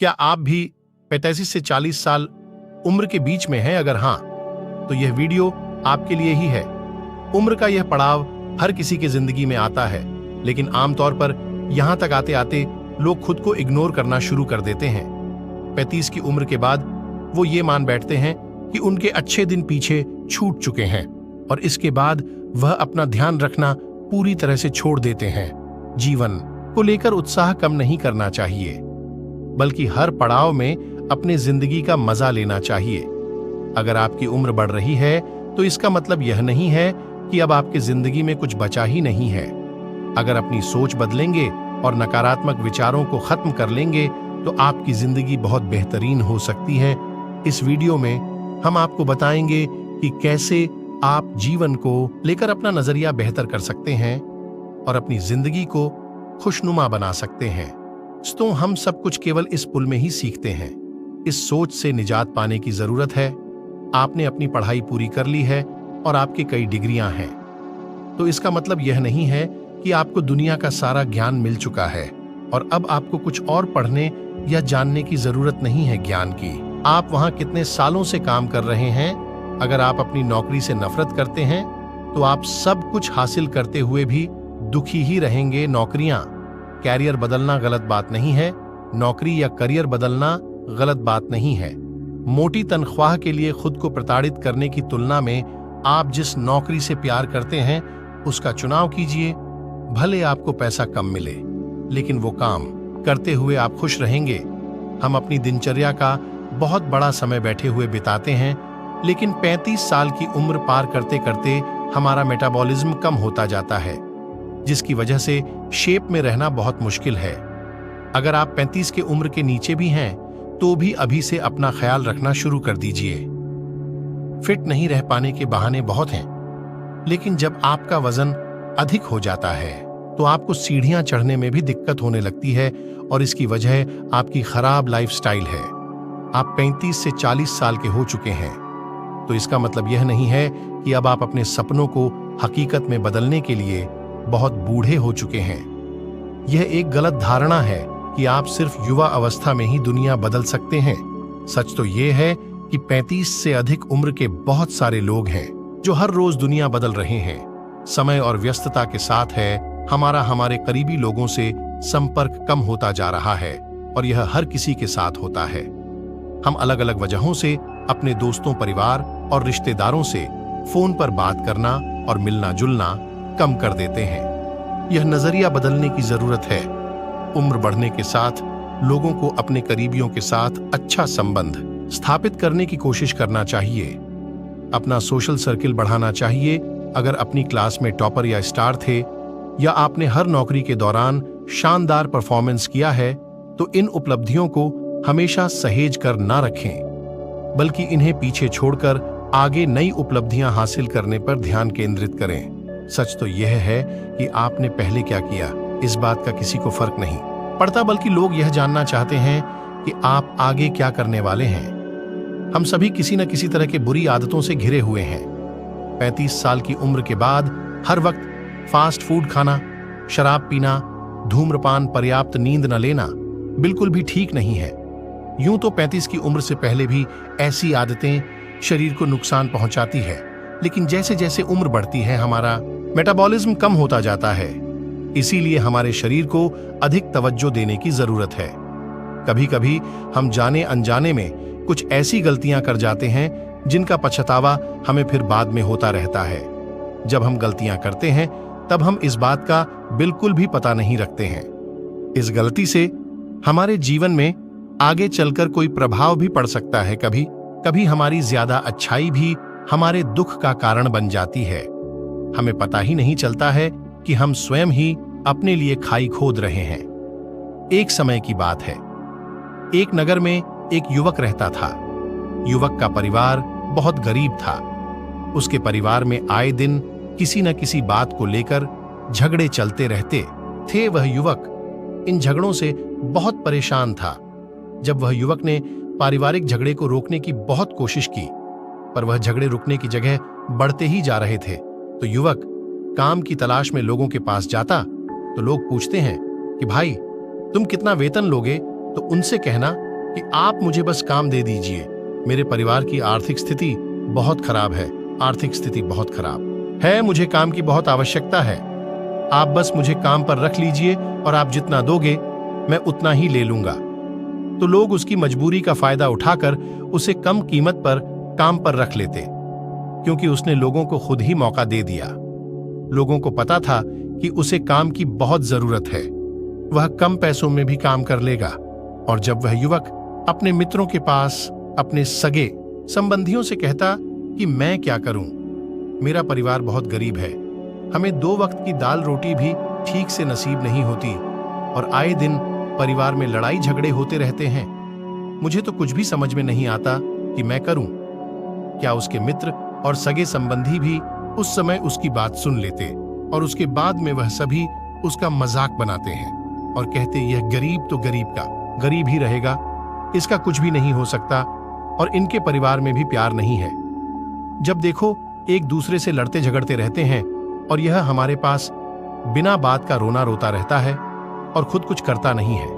क्या आप भी 35 से 40 साल उम्र के बीच में हैं? अगर हाँ, तो यह वीडियो आपके लिए ही है। उम्र का यह पड़ाव हर किसी की जिंदगी में आता है, लेकिन आमतौर पर यहां तक आते आते लोग खुद को इग्नोर करना शुरू कर देते हैं। 35 की उम्र के बाद वो ये मान बैठते हैं कि उनके अच्छे दिन पीछे छूट चुके हैं और इसके बाद वह अपना ध्यान रखना पूरी तरह से छोड़ देते हैं। जीवन को लेकर उत्साह कम नहीं करना चाहिए, बल्कि हर पड़ाव में अपनी जिंदगी का मजा लेना चाहिए। अगर आपकी उम्र बढ़ रही है तो इसका मतलब यह नहीं है कि अब आपकी जिंदगी में कुछ बचा ही नहीं है। अगर अपनी सोच बदलेंगे और नकारात्मक विचारों को खत्म कर लेंगे तो आपकी जिंदगी बहुत बेहतरीन हो सकती है। इस वीडियो में हम आपको बताएंगे कि कैसे आप जीवन को लेकर अपना नजरिया बेहतर कर सकते हैं और अपनी जिंदगी को खुशनुमा बना सकते हैं। तो हम सब कुछ केवल इस पुल में ही सीखते हैं। इस सोच से निजात पाने की जरूरत है। आपने अपनी पढ़ाई पूरी कर ली है और आपके कई डिग्रियां हैं, तो इसका मतलब यह नहीं है कि आपको दुनिया का सारा ज्ञान मिल चुका है और अब आपको कुछ और पढ़ने या जानने की जरूरत नहीं है ज्ञान की। आप वहां कितने सालों से काम कर रहे हैं। अगर आप अपनी नौकरी से नफरत करते हैं तो आप सब कुछ हासिल करते हुए भी दुखी ही रहेंगे। नौकरियां, कैरियर बदलना गलत बात नहीं है। नौकरी या करियर बदलना गलत बात नहीं है। मोटी तनख्वाह के लिए खुद को प्रताड़ित करने की तुलना में आप जिस नौकरी से प्यार करते हैं उसका चुनाव कीजिए। भले आपको पैसा कम मिले, लेकिन वो काम करते हुए आप खुश रहेंगे। हम अपनी दिनचर्या का बहुत बड़ा समय बैठे हुए बिताते हैं, लेकिन 35 साल की उम्र पार करते करते हमारा मेटाबॉलिज्म कम होता जाता है, जिसकी वजह से शेप में रहना बहुत मुश्किल है। अगर आप 35 के उम्र के नीचे भी हैं तो भी अभी से अपना ख्याल रखना शुरू कर दीजिए। फिट नहीं रह पाने के बहाने बहुत हैं, लेकिन जब आपका वजन अधिक हो जाता है तो आपको सीढ़ियां चढ़ने में भी दिक्कत होने लगती है और इसकी वजह आपकी खराब लाइफस्टाइल है। आप 35 से 40 साल के हो चुके हैं, तो इसका मतलब यह नहीं है कि अब आप अपने सपनों को हकीकत में बदलने के लिए बहुत बूढ़े हो चुके हैं। यह एक गलत धारणा है कि आप सिर्फ युवा अवस्था में ही दुनिया बदल सकते हैं। सच तो यह है कि 35 से अधिक उम्र के बहुत सारे लोग हैं जो हर रोज दुनिया बदल रहे हैं। समय और व्यस्तता के साथ है हमारे करीबी लोगों से संपर्क कम होता जा रहा है और यह हर किसी के साथ होता है। हम अलग अलग वजहों से अपने दोस्तों, परिवार और रिश्तेदारों से फोन पर बात करना और मिलना जुलना कम कर देते हैं। यह नजरिया बदलने की जरूरत है। उम्र बढ़ने के साथ लोगों को अपने करीबियों के साथ अच्छा संबंध स्थापित करने की कोशिश करना चाहिए। अपना सोशल सर्किल बढ़ाना चाहिए। अगर अपनी क्लास में टॉपर या स्टार थे या आपने हर नौकरी के दौरान शानदार परफॉर्मेंस किया है, तो इन उपलब्धियों को हमेशा सहेज कर ना रखें, बल्कि इन्हें पीछे छोड़कर आगे नई उपलब्धियां हासिल करने पर ध्यान केंद्रित करें। सच तो यह है कि आपने पहले क्या किया, इस बात का किसी को फर्क नहीं पड़ता, बल्कि लोग यह जानना चाहते हैं कि आप आगे क्या करने वाले हैं। हम सभी किसी न किसी तरह के बुरी आदतों से घिरे हुए हैं। 35 साल की उम्र के बाद हर वक्त फास्ट फूड खाना, शराब पीना, धूम्रपान, पर्याप्त नींद न लेना बिल्कुल भी ठीक नहीं है। यूं तो 35 की उम्र से पहले भी ऐसी आदतें शरीर को नुकसान पहुंचाती है, लेकिन जैसे जैसे उम्र बढ़ती है हमारा मेटाबॉलिज्म कम होता जाता है। इसीलिए हमारे शरीर को अधिक तवज्जो देने की जरूरत है। कभी कभी हम जाने अनजाने में कुछ ऐसी गलतियां कर जाते हैं जिनका पछतावा हमें फिर बाद में होता रहता है। जब हम गलतियां करते हैं तब हम इस बात का बिल्कुल भी पता नहीं रखते हैं। इस गलती से हमारे जीवन में आगे चलकर कोई प्रभाव भी पड़ सकता है। कभी कभी हमारी ज्यादा अच्छाई भी हमारे दुख का कारण बन जाती है। हमें पता ही नहीं चलता है कि हम स्वयं ही अपने लिए खाई खोद रहे हैं। एक समय की बात है, एक नगर में एक युवक रहता था। युवक का परिवार बहुत गरीब था। उसके परिवार में आए दिन किसी न किसी बात को लेकर झगड़े चलते रहते थे। वह युवक इन झगड़ों से बहुत परेशान था। जब वह युवक ने पारिवारिक झगड़े को रोकने की बहुत कोशिश की, पर वह झगड़े रुकने की जगह बढ़ते ही जा रहे थे, तो युवक काम की तलाश में लोगों के पास जाता तो लोग पूछते हैं कि भाई तुम कितना वेतन लोगे, तो उनसे कहना कि आप मुझे बस काम दे दीजिए। मेरे परिवार की आर्थिक स्थिति बहुत खराब है, आर्थिक स्थिति बहुत खराब है, मुझे काम की बहुत आवश्यकता है। आप बस मुझे काम पर रख लीजिए और आप जितना दोगे मैं उतना ही ले लूंगा। तो लोग उसकी मजबूरी का फायदा उठाकर उसे कम कीमत पर काम पर रख लेते, क्योंकि उसने लोगों को खुद ही मौका दे दिया। लोगों को पता था कि उसे काम की बहुत जरूरत है, वह कम पैसों में भी काम कर लेगा। और जब वह युवक अपने मित्रों के पास, अपने सगे संबंधियों से कहता कि मैं क्या करूं, मेरा परिवार बहुत गरीब है, हमें 2 वक्त की दाल रोटी भी ठीक से नसीब नहीं होती और आए दिन परिवार में लड़ाई झगड़े होते रहते हैं, मुझे तो कुछ भी समझ में नहीं आता कि मैं करूं। क्या उसके मित्र और सगे संबंधी भी उस समय उसकी बात सुन लेते और उसके बाद में वह सभी उसका मजाक बनाते हैं और कहते यह गरीब तो गरीब का गरीब ही रहेगा, इसका कुछ भी नहीं हो सकता और इनके परिवार में भी प्यार नहीं है। जब देखो एक दूसरे से लड़ते झगड़ते रहते हैं और यह हमारे पास बिना बात का रोना रोता रहता है और खुद कुछ करता नहीं है।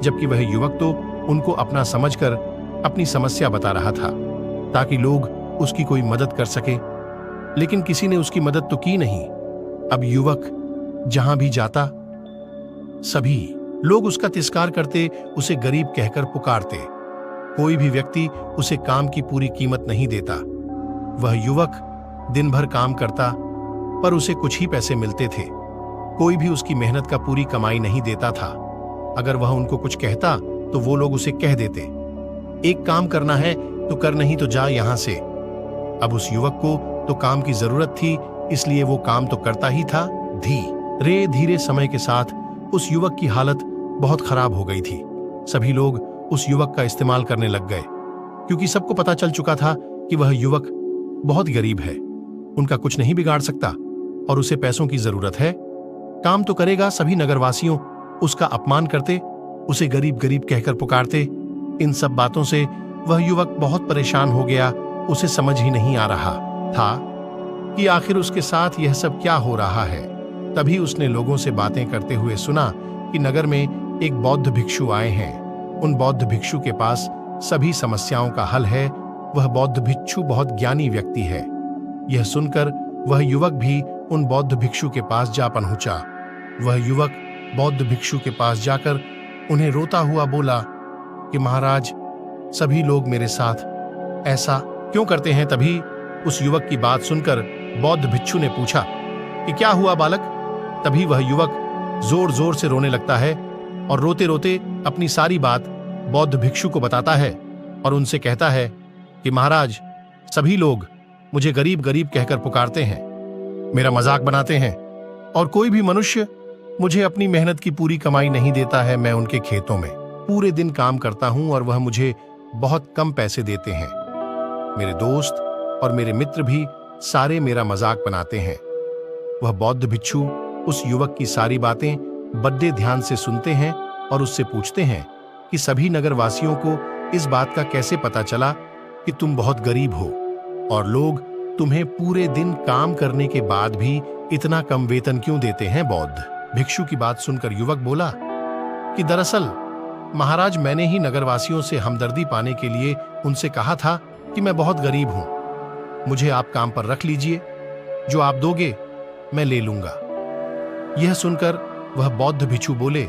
जबकि वह युवक तो उनको अपना समझकर अपनी समस्या बता रहा था ताकि लोग उसकी कोई मदद कर सके, लेकिन किसी ने उसकी मदद तो की नहीं। अब युवक जहां भी जाता सभी लोग उसका तिरस्कार करते, उसे गरीब कहकर पुकारते। कोई भी व्यक्ति उसे काम की पूरी कीमत नहीं देता। वह युवक दिन भर काम करता पर उसे कुछ ही पैसे मिलते थे। कोई भी उसकी मेहनत का पूरी कमाई नहीं देता था। अगर वह उनको कुछ कहता तो वो लोग उसे कह देते, एक काम करना है तो कर, नहीं तो जा यहां से। अब उस युवक को तो काम की जरूरत थी, इसलिए वो काम तो करता ही था। धीरे धीरे समय के साथ उस युवक की हालत बहुत खराब हो गई थी। सभी लोग उस युवक का इस्तेमाल करने लग गए, क्योंकि सबको पता चल चुका था कि वह युवक बहुत गरीब है, उनका कुछ नहीं बिगाड़ सकता और उसे पैसों की जरूरत है। काम तो करेगा। सभी नगरवासियों उसका अपमान करते, उसे गरीब गरीब कहकर पुकारते। इन सब बातों से वह युवक बहुत परेशान हो गया। उसे समझ ही नहीं आ रहा था कि आखिर उसके साथ यह सब क्या हो रहा है। तभी उसने लोगों से बातें करते हुए सुना कि नगर में एक बौद्ध भिक्षु आए हैं। उन बौद्ध भिक्षु के पास सभी समस्याओं का हल है। वह बौद्ध भिक्षु बहुत ज्ञानी व्यक्ति है। यह सुनकर वह युवक भी उन बौद्ध भिक्षु के पास जा पहुंचा। वह युवक बौद्ध भिक्षु के पास जाकर उन्हें रोता हुआ बोला कि महाराज, सभी लोग मेरे साथ ऐसा क्यों करते हैं। तभी उस युवक की बात सुनकर बौद्ध भिक्षु ने पूछा कि क्या हुआ बालक। तभी वह युवक जोर जोर से रोने लगता है और रोते रोते अपनी सारी बात बौद्ध भिक्षु को बताता है और उनसे कहता है कि महाराज, सभी लोग मुझे गरीब गरीब कहकर पुकारते हैं, मेरा मजाक बनाते हैं और कोई भी मनुष्य मुझे अपनी मेहनत की पूरी कमाई नहीं देता है। मैं उनके खेतों में पूरे दिन काम करता हूं और वह मुझे बहुत कम पैसे देते हैं। मेरे दोस्त और मेरे मित्र भी सारे मेरा मजाक बनाते हैं। वह बौद्ध भिक्षु उस युवक की सारी बातें बड़े ध्यान से सुनते हैं और उससे पूछते हैं कि सभी नगरवासियों को इस बात का कैसे पता चला कि तुम बहुत गरीब हो और लोग तुम्हें पूरे दिन काम करने के बाद भी इतना कम वेतन क्यों देते हैं। बौद्ध भिक्षु की बात सुनकर युवक बोला कि दरअसल महाराज, मैंने ही नगरवासियों से हमदर्दी पाने के लिए उनसे कहा था कि मैं बहुत गरीब हूं, मुझे आप काम पर रख लीजिए, जो आप दोगे मैं ले लूंगा। यह सुनकर वह बौद्ध भिक्षु बोले,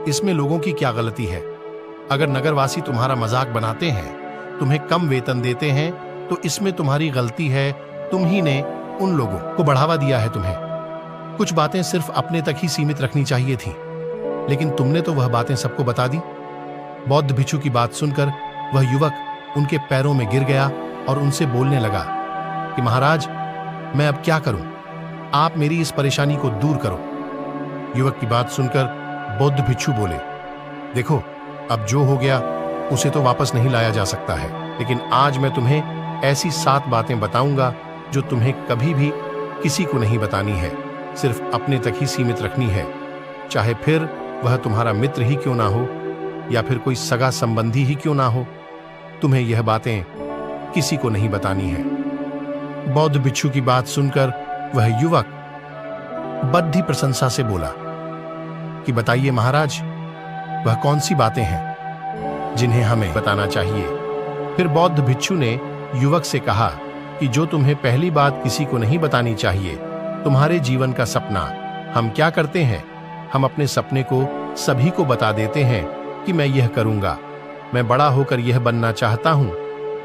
इसमें लोगों की क्या गलती है। अगर नगरवासी तुम्हारा मजाक बनाते हैं, तुम्हें कम वेतन देते हैं, तो इसमें तुम्हारी गलती है। तुम ही ने उन लोगों को बढ़ावा दिया है। तुम्हें कुछ बातें सिर्फ अपने तक ही सीमित रखनी चाहिए थी, लेकिन तुमने तो वह बातें सबको बता दी। बौद्ध भिक्षु की बात सुनकर वह युवक उनके पैरों में गिर गया और उनसे बोलने लगा कि महाराज, मैं अब क्या करूं, आप मेरी इस परेशानी को दूर करो। युवक की बात सुनकर बौद्ध भिक्षु बोले, देखो, अब जो हो गया उसे तो वापस नहीं लाया जा सकता है, लेकिन आज मैं तुम्हें ऐसी 7 बातें बताऊंगा जो तुम्हें कभी भी किसी को नहीं बतानी है, सिर्फ अपने तक ही सीमित रखनी है। चाहे फिर वह तुम्हारा मित्र ही क्यों ना हो या फिर कोई सगा संबंधी ही क्यों ना हो, तुम्हें यह बातें किसी को नहीं बतानी है। बौद्ध भिक्षु की बात सुनकर वह युवक बड़ी प्रशंसा से बोला कि बताइए महाराज, वह कौन सी बातें हैं। जिन्हें हमें बताना चाहिए। फिर बौद्ध भिक्षु ने युवक से कहा कि जो तुम्हें पहली बात किसी को नहीं बतानी चाहिए, तुम्हारे जीवन का सपना। हम क्या करते हैं, हम अपने सपने को सभी को बता देते हैं कि मैं यह करूंगा, मैं बड़ा होकर यह बनना चाहता हूं।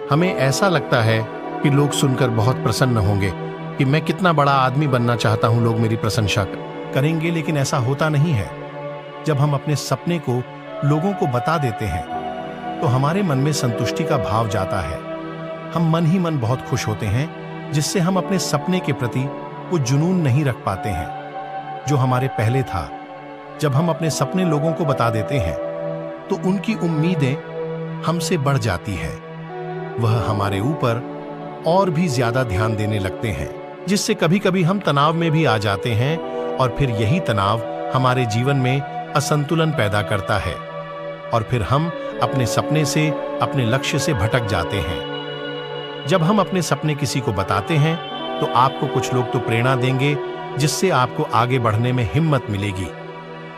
हमें ऐसा लगता है कि लोग सुनकर बहुत प्रसन्न होंगे कि मैं कितना बड़ा आदमी बनना चाहता हूं, लोग मेरी प्रशंसा करेंगे, लेकिन ऐसा होता नहीं है। जब हम अपने सपने को लोगों को बता देते हैं तो हमारे मन में संतुष्टि का भाव जाता है। हम मन ही मन बहुत खुश होते हैं, जिससे हम अपने सपने के प्रति वो जुनून नहीं रख पाते हैं जो हमारे पहले था। जब हम अपने सपने लोगों को बता देते हैं तो उनकी उम्मीदें हमसे बढ़ जाती है। वह हमारे ऊपर और भी ज्यादा ध्यान देने लगते हैं, जिससे कभी कभी हम तनाव में भी आ जाते हैं और फिर यही तनाव हमारे जीवन में असंतुलन पैदा करता है और फिर हम अपने सपने से, अपने लक्ष्य से भटक जाते हैं। जब हम अपने सपने किसी को बताते हैं तो आपको कुछ लोग तो प्रेरणा देंगे, जिससे आपको आगे बढ़ने में हिम्मत मिलेगी,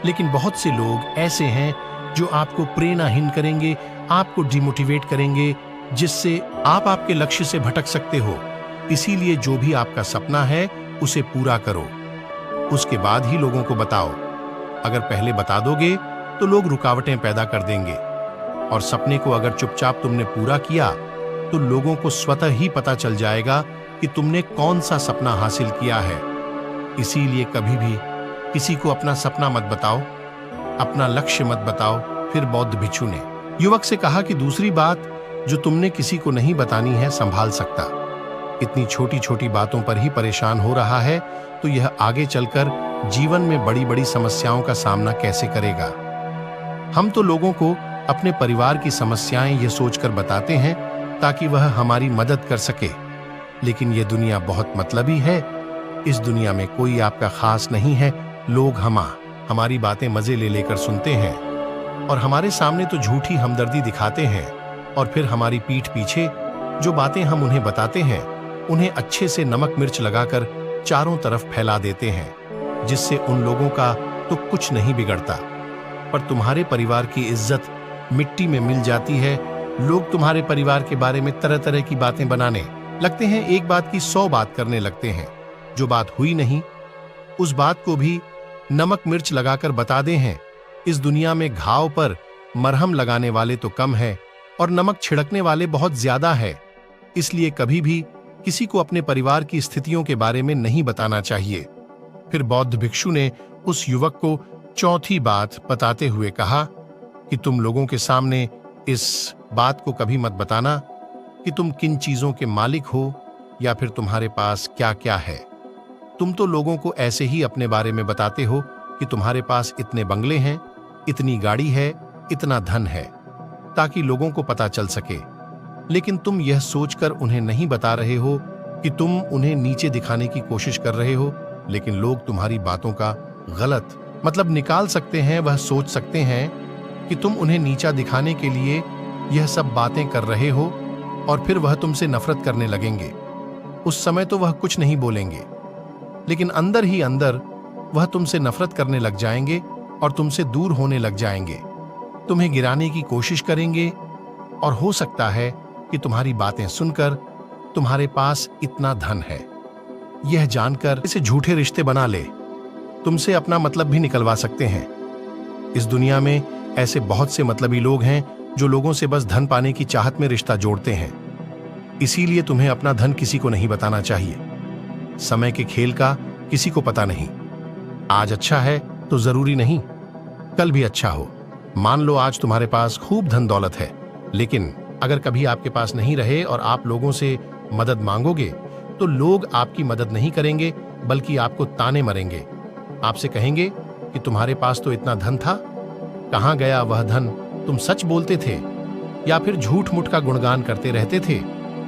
लेकिन बहुत से लोग ऐसे हैं जो आपको प्रेरणाहीन करेंगे, आपको डिमोटिवेट करेंगे, जिससे आप आपके लक्ष्य से भटक सकते हो। इसीलिए जो भी आपका सपना है उसे पूरा करो, उसके बाद ही लोगों को बताओ। अगर पहले बता दोगे तो लोग रुकावटें पैदा कर देंगे, और सपने को अगर चुपचाप तुमने पूरा किया तो लोगों को स्वतः ही पता चल जाएगा कि तुमने कौन सा सपना हासिल किया है। इसीलिए कभी भी किसी को अपना सपना मत बताओ, अपना लक्ष्य मत बताओ। फिर बौद्ध भिक्षु ने युवक से कहा कि दूसरी बात जो तुमने किसी को नहीं बतानी है, संभाल सकता। इतनी छोटी छोटी बातों पर ही परेशान हो रहा है तो यह आगे चलकर जीवन में बड़ी बड़ी समस्याओं का सामना कैसे करेगा। हम तो लोगों को अपने परिवार की समस्याएं ये सोचकर बताते हैं ताकि वह हमारी मदद कर सके, लेकिन यह दुनिया बहुत मतलबी है। इस दुनिया में कोई आपका खास नहीं है। लोग हमारी बातें मजे ले लेकर सुनते हैं और हमारे सामने तो झूठी हमदर्दी दिखाते हैं, और फिर हमारी पीठ पीछे जो बातें हम उन्हें बताते हैं उन्हें अच्छे से नमक मिर्च लगाकर चारों तरफ फैला देते हैं, जिससे उन लोगों का तो कुछ नहीं बिगड़ता, पर तुम्हारे परिवार की इज्जत मिट्टी में मिल जाती है। लोग तुम्हारे परिवार के बारे में तरह तरह की बातें बनाने लगते हैं, एक बात की 100 बात करने लगते हैं। जो बात हुई नहीं उस बात को भी नमक मिर्च लगाकर बता दे हैं। इस दुनिया में घाव पर मरहम लगाने वाले तो कम है और नमक छिड़कने वाले बहुत ज्यादा है। इसलिए कभी भी किसी को अपने परिवार की स्थितियों के बारे में नहीं बताना चाहिए। फिर बौद्ध भिक्षु ने उस युवक को चौथी बात बताते हुए कहा कि तुम लोगों के सामने इस बात को कभी मत बताना कि तुम किन चीजों के मालिक हो या फिर तुम्हारे पास क्या क्या है। तुम तो लोगों को ऐसे ही अपने बारे में बताते हो कि तुम्हारे पास इतने बंगले हैं, इतनी गाड़ी है, इतना धन है, ताकि लोगों को पता चल सके। लेकिन तुम यह सोचकर उन्हें नहीं बता रहे हो कि तुम उन्हें नीचे दिखाने की कोशिश कर रहे हो, लेकिन लोग तुम्हारी बातों का गलत मतलब निकाल सकते हैं। वह सोच सकते हैं कि तुम उन्हें नीचा दिखाने के लिए यह सब बातें कर रहे हो और फिर वह तुमसे नफरत करने लगेंगे। उस समय तो वह कुछ नहीं बोलेंगे, लेकिन अंदर ही अंदर वह तुमसे नफरत करने लग जाएंगे और तुमसे दूर होने लग जाएंगे, तुम्हें गिराने की कोशिश करेंगे। और हो सकता है कि तुम्हारी बातें सुनकर तुम्हारे पास इतना धन है यह जानकर इसे झूठे रिश्ते बना ले, तुमसे अपना मतलब भी निकलवा सकते हैं। इस दुनिया में ऐसे बहुत से मतलबी लोग हैं जो लोगों से बस धन पाने की चाहत में रिश्ता जोड़ते हैं। इसीलिए तुम्हें अपना धन किसी को नहीं बताना चाहिए। समय के खेल का किसी को पता नहीं। आज अच्छा है तो जरूरी नहीं कल भी अच्छा हो। मान लो आज तुम्हारे पास खूब धन दौलत है, लेकिन अगर कभी आपके पास नहीं रहे और आप लोगों से मदद मांगोगे तो लोग आपकी मदद नहीं करेंगे, बल्कि आपको ताने मरेंगे। आपसे कहेंगे कि तुम्हारे पास तो इतना धन था, कहां गया वह धन? तुम सच बोलते थे या फिर झूठ मूठ का गुणगान करते रहते थे?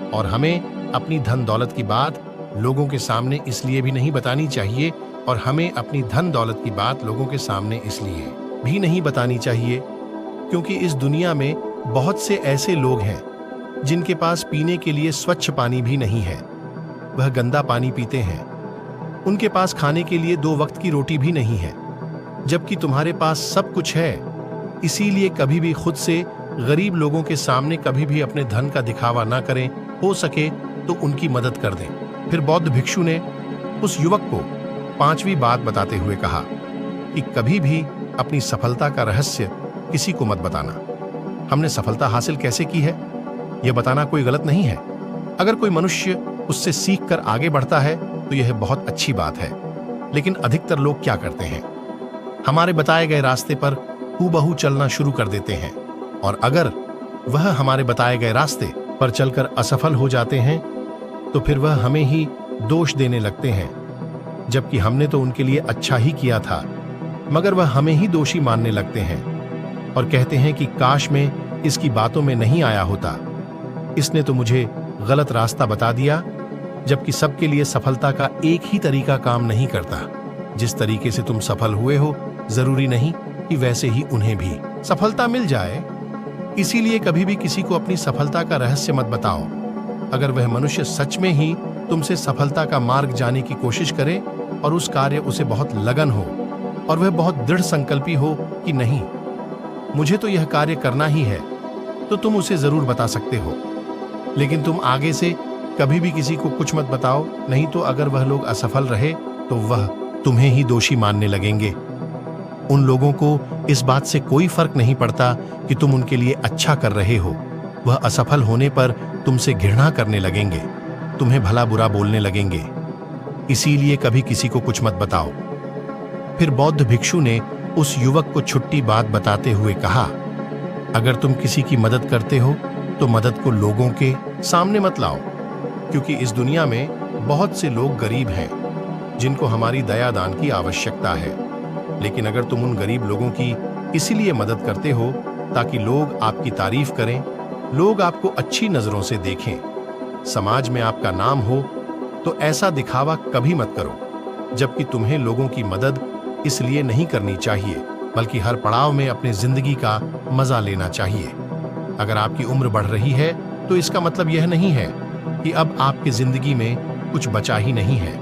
और हमें अपनी धन दौलत की बात लोगों के सामने इसलिए भी नहीं बतानी चाहिए, और हमें अपनी धन दौलत की बात लोगों के सामने इसलिए भी नहीं बतानी चाहिए क्योंकि इस दुनिया में बहुत से ऐसे लोग हैं जिनके पास पीने के लिए स्वच्छ पानी भी नहीं है, वह गंदा पानी पीते हैं। उनके पास खाने के लिए 2 वक्त की रोटी भी नहीं है, जबकि तुम्हारे पास सब कुछ है। इसीलिए कभी भी खुद से गरीब लोगों के सामने कभी भी अपने धन का दिखावा ना करें, हो सके तो उनकी मदद कर दें। फिर बौद्ध भिक्षु ने उस युवक को 5वीं बात बताते हुए कहा कि कभी भी अपनी सफलता का रहस्य किसी को मत बताना। हमने सफलता हासिल कैसे की है, यह बताना कोई गलत नहीं है। अगर कोई मनुष्य उससे सीखकर आगे बढ़ता है तो यह बहुत अच्छी बात है। लेकिन अधिकतर लोग क्या करते हैं, हमारे बताए गए रास्ते पर हूबहू चलना शुरू कर देते हैं, और अगर वह हमारे बताए गए रास्ते पर चलकर असफल हो जाते हैं तो फिर वह हमें ही दोष देने लगते हैं, जबकि हमने तो उनके लिए अच्छा ही किया था। मगर वह हमें ही दोषी मानने लगते हैं और कहते हैं कि काश मैं इसकी बातों में नहीं आया होता, इसने तो मुझे गलत रास्ता बता दिया। जबकि सबके लिए सफलता का एक ही तरीका काम नहीं करता। जिस तरीके से तुम सफल हुए हो, जरूरी नहीं कि वैसे ही उन्हें भी सफलता मिल जाए। इसीलिए कभी भी किसी को अपनी सफलता का रहस्य मत बताओ। अगर वह मनुष्य सच में ही तुमसे सफलता का मार्ग जाने की कोशिश करे और उस कार्य उसे बहुत लगन हो और वह बहुत दृढ़ संकल्पी हो कि नहीं, मुझे तो यह कार्य करना ही है, तो तुम उसे जरूर बता सकते हो। लेकिन तुम आगे से कभी भी किसी को कुछ मत बताओ, नहीं तो अगर वह लोग असफल रहे तो वह तुम्हें ही दोषी मानने लगेंगे। उन लोगों को इस बात से कोई फर्क नहीं पड़ता कि तुम उनके लिए अच्छा कर रहे हो। वह असफल होने पर तुमसे घृणा करने लगेंगे, तुम्हें भला बुरा बोलने लगेंगे। इसीलिए कभी किसी को कुछ मत बताओ। फिर बौद्ध भिक्षु ने उस युवक को छुट्टी बात बताते हुए कहा, अगर तुम किसी की मदद करते हो तो मदद को लोगों के सामने मत लाओ, क्योंकि इस दुनिया में बहुत से लोग गरीब हैं जिनको हमारी दया दान की आवश्यकता है। लेकिन अगर तुम उन गरीब लोगों की इसीलिए मदद करते हो ताकि लोग आपकी तारीफ करें, लोग आपको अच्छी नजरों से देखें, समाज में आपका नाम हो, तो ऐसा दिखावा कभी मत करो। जबकि तुम्हें लोगों की मदद इसलिए नहीं करनी चाहिए, बल्कि हर पड़ाव में अपनी जिंदगी का मजा लेना चाहिए। अगर आपकी उम्र बढ़ रही है तो इसका मतलब यह नहीं है कि अब आपकी जिंदगी में कुछ बचा ही नहीं है।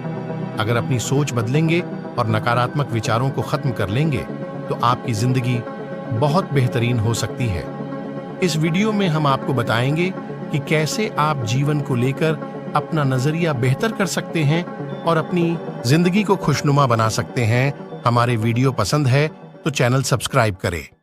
अगर अपनी सोच बदलेंगे और नकारात्मक विचारों को खत्म कर लेंगे तो आपकी जिंदगी बहुत बेहतरीन हो सकती है। इस वीडियो में हम आपको बताएंगे कि कैसे आप जीवन को लेकर अपना नजरिया बेहतर कर सकते हैं और अपनी जिंदगी को खुशनुमा बना सकते हैं। हमारे वीडियो पसंद है तो चैनल सब्सक्राइब करें।